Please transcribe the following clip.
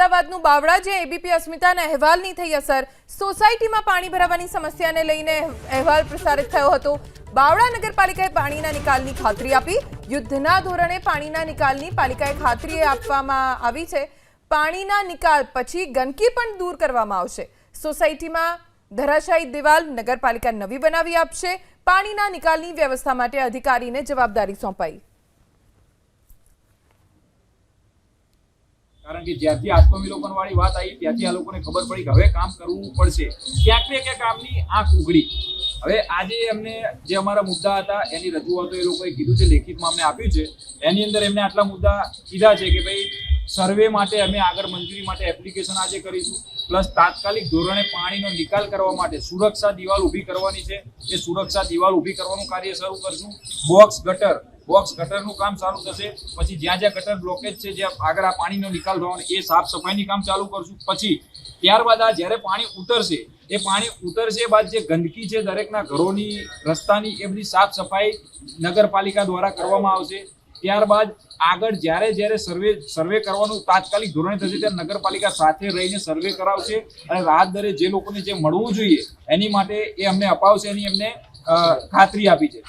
અમદાવાદનું બાવળા જે એબીપી અસ્મિતાના અહેવાલની થઈ અસર સોસાયટીમાં પાણી ભરાવાની સમસ્યાને લઈને અહેવાલ પ્રસારિત થયો હતો। બાવળા નગરપાલિકાએ પાણીના નિકાલની ખાતરી આપી। યુદ્ધના ધોરણે પાણીના નિકાલની પાલિકાએ ખાતરી આપવામાં આવી છે। પાણીના નિકાલ પછી ગંદકી પણ દૂર કરવામાં આવશે। સોસાયટીમાં ધરાશાયી દિવાલ નગરપાલિકા નવી બનાવી આપશે। પાણીના નિકાલની વ્યવસ્થા માટે અધિકારીને જવાબદારી સોંપાઈ। કારણ કે જ્યાંથી આત્મવિલોપન વાળી વાત આવી ત્યાંથી આ લોકોને ખબર પડી કે હવે કામ કરવું પડશે। ક્યાંક ને ક્યાંક કામની આંખ ઉઘડી। હવે આજે એમને જે અમારા મુદ્દા હતા એની રજૂઆતો એ લોકોએ કીધું છે, લેખિતમાં અમને આપ્યું છે। એની અંદર એમને આટલા મુદ્દા કીધા છે કે ભાઈ સર્વે માટે અમે આગળ મંજૂરી માટે એપ્લિકેશન આજે કરીશું, પ્લસ તાત્કાલિક ધોરણે પાણીનો નિકાલ કરવા માટે સુરક્ષા દિવાલ ઊભી કરવાની છે। એ સુરક્ષા દિવાલ ઊભી કરવાનું કાર્ય શરૂ કરશું। બોક્સ ગટરનું કામ ચાલુ થશે। પછી જ્યાં જ્યાં ગટર બ્લોકેજ છે, જ્યાં આગળ આ પાણીનો નિકાલ થવાનો એ સાફ સફાઈની કામ ચાલુ કરશું। પછી ત્યારબાદ આ જ્યારે પાણી ઉતરશે એ પાણી ઉતરશે બાદ જે ગંદકી છે દરેકના ઘરોની રસ્તાની એ બધી સાફ સફાઈ નગરપાલિકા દ્વારા કરવામાં આવશે। ત્યારબાદ આગળ જ્યારે સર્વે કરવાનું તાત્કાલિક ધોરણે થશે ત્યારે નગરપાલિકા સાથે રહીને સર્વે કરાવશે અને રાહત દરે જે લોકોને જે મળવું જોઈએ એની માટે એ અમને અપાવશે, એની એમને ખાતરી આપી છે।